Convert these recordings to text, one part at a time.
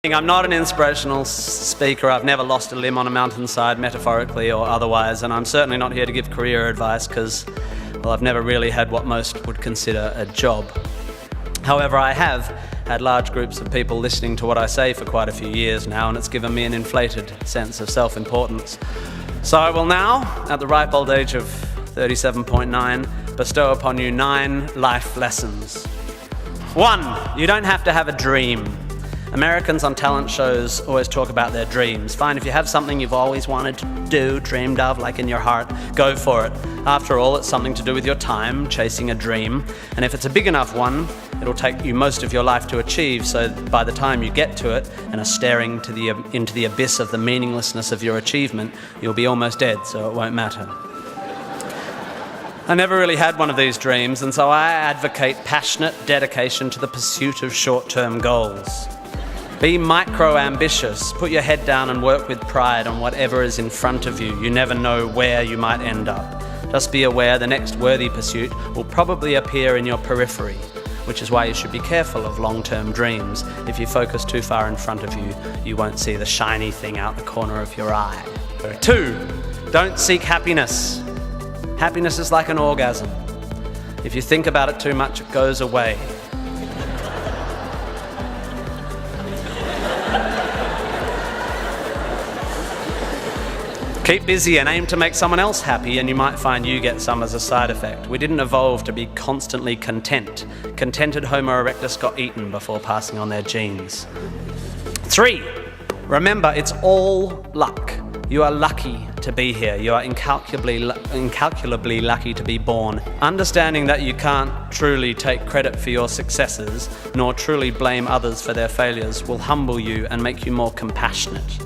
I'm not an inspirational speaker. I've never lost a limb on a mountainside, metaphorically or otherwise, and I'm certainly not here to give career advice because, well, I've never really had what most would consider a job. However, I have had large groups of people listening to what I say for quite a few years now, and it's given me an inflated sense of self-importance. So I will now, at the ripe old age of 37.9, bestow upon you 9 life lessons. 1. You don't have to have a dream. Americans on talent shows always talk about their dreams. Fine, if you have something you've always wanted to do, dreamed of, like in your heart, go for it. After all, it's something to do with your time, chasing a dream. And if it's a big enough one, it'll take you most of your life to achieve, so by the time you get to it and are staring into the abyss of the meaninglessness of your achievement, you'll be almost dead, so it won't matter. I never really had one of these dreams, and so I advocate passionate dedication to the pursuit of short-term goals. Be micro-ambitious. Put your head down and work with pride on whatever is in front of you. You never know where you might end up. Just be aware the next worthy pursuit will probably appear in your periphery, which is why you should be careful of long-term dreams. If you focus too far in front of you, you won't see the shiny thing out the corner of your eye. 2. Don't seek happiness. Happiness is like an orgasm. If you think about it too much, it goes away. Keep busy and aim to make someone else happy, and you might find you get some as a side effect. We didn't evolve to be constantly content. Contented Homo erectus got eaten before passing on their genes. 3. Remember, it's all luck. You are lucky to be here. You are incalculably lucky to be born. Understanding that you can't truly take credit for your successes, nor truly blame others for their failures, will humble you and make you more compassionate.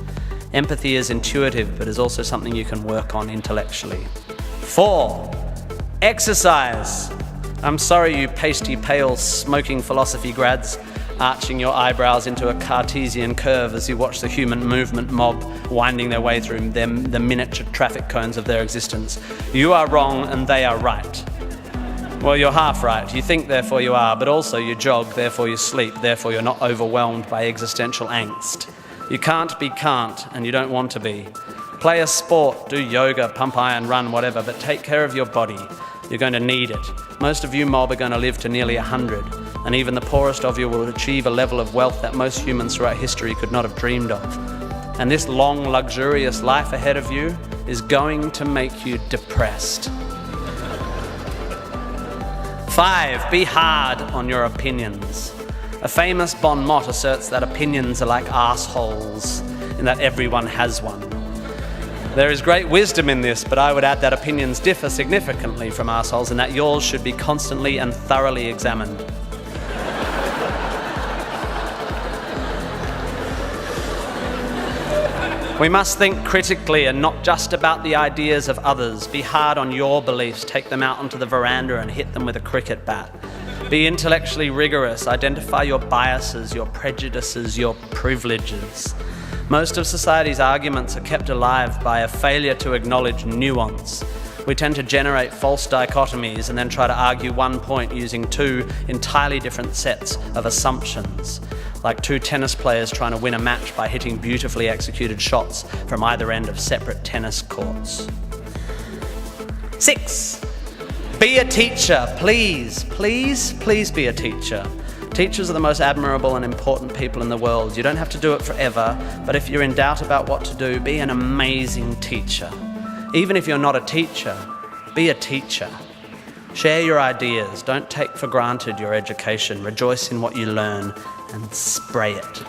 Empathy is intuitive, but is also something you can work on intellectually. 4. Exercise. I'm sorry, you pasty, pale, smoking philosophy grads, arching your eyebrows into a Cartesian curve as you watch the human movement mob winding their way through the miniature traffic cones of their existence. You are wrong and they are right. Well, you're half right. You think, therefore you are, but also you jog, therefore you sleep, therefore you're not overwhelmed by existential angst. You can't be can't, and you don't want to be. Play a sport, do yoga, pump iron, run, whatever, but take care of your body. You're going to need it. Most of you mob are going to live to nearly 100, and even the poorest of you will achieve a level of wealth that most humans throughout history could not have dreamed of. And this long, luxurious life ahead of you is going to make you depressed. 5. Be hard on your opinions. A famous bon mot asserts that opinions are like arseholes, and that everyone has one. There is great wisdom in this, but I would add that opinions differ significantly from arseholes, and that yours should be constantly and thoroughly examined. We must think critically and not just about the ideas of others. Be hard on your beliefs. Take them out onto the veranda and hit them with a cricket bat. Be intellectually rigorous. Identify your biases, your prejudices, your privileges. Most of society's arguments are kept alive by a failure to acknowledge nuance. We tend to generate false dichotomies and then try to argue one point using 2 entirely different sets of assumptions, like 2 tennis players trying to win a match by hitting beautifully executed shots from either end of separate tennis courts. 6. Be a teacher, please, please, please be a teacher. Teachers are the most admirable and important people in the world. You don't have to do it forever, but if you're in doubt about what to do, be an amazing teacher. Even if you're not a teacher, be a teacher. Share your ideas. Don't take for granted your education. Rejoice in what you learn and spray it.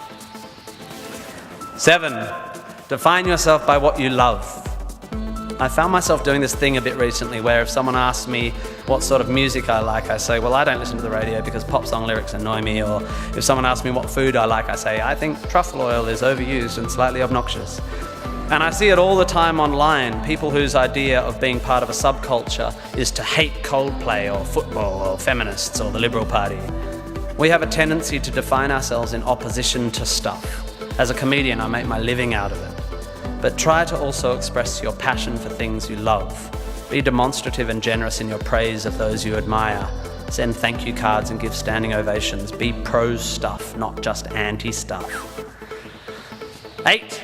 7. Define yourself by what you love. I found myself doing this thing a bit recently where if someone asks me what sort of music I like, I say, well, I don't listen to the radio because pop song lyrics annoy me. Or if someone asks me what food I like, I say, I think truffle oil is overused and slightly obnoxious. And I see it all the time online, people whose idea of being part of a subculture is to hate Coldplay or football or feminists or the Liberal Party. We have a tendency to define ourselves in opposition to stuff. As a comedian, I make my living out of it. But try to also express your passion for things you love. Be demonstrative and generous in your praise of those you admire. Send thank you cards and give standing ovations. Be pro stuff, not just anti stuff. 8,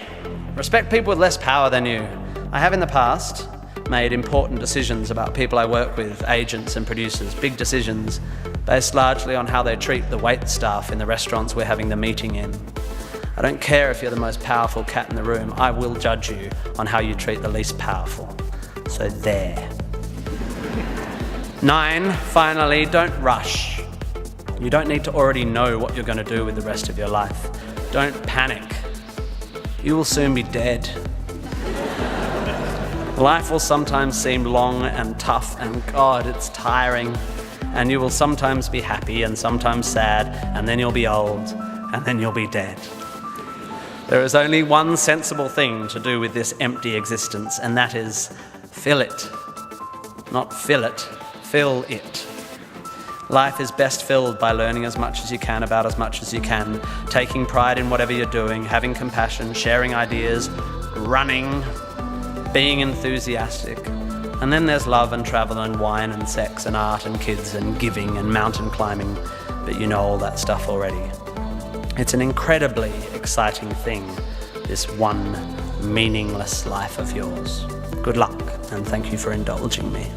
respect people with less power than you. I have in the past made important decisions about people I work with, agents and producers, big decisions based largely on how they treat the wait staff in the restaurants we're having the meeting in. I don't care if you're the most powerful cat in the room, I will judge you on how you treat the least powerful. So there. 9, finally, don't rush. You don't need to already know what you're going to do with the rest of your life. Don't panic. You will soon be dead. Life will sometimes seem long and tough, and God, it's tiring. And you will sometimes be happy and sometimes sad, and then you'll be old, and then you'll be dead. There is only one sensible thing to do with this empty existence, and that is fill it. Not fill it, fill it. Life is best filled by learning as much as you can about as much as you can, taking pride in whatever you're doing, having compassion, sharing ideas, running, being enthusiastic. And then there's love and travel and wine and sex and art and kids and giving and mountain climbing, but you know all that stuff already. It's an incredibly exciting thing, this one meaningless life of yours. Good luck, and thank you for indulging me.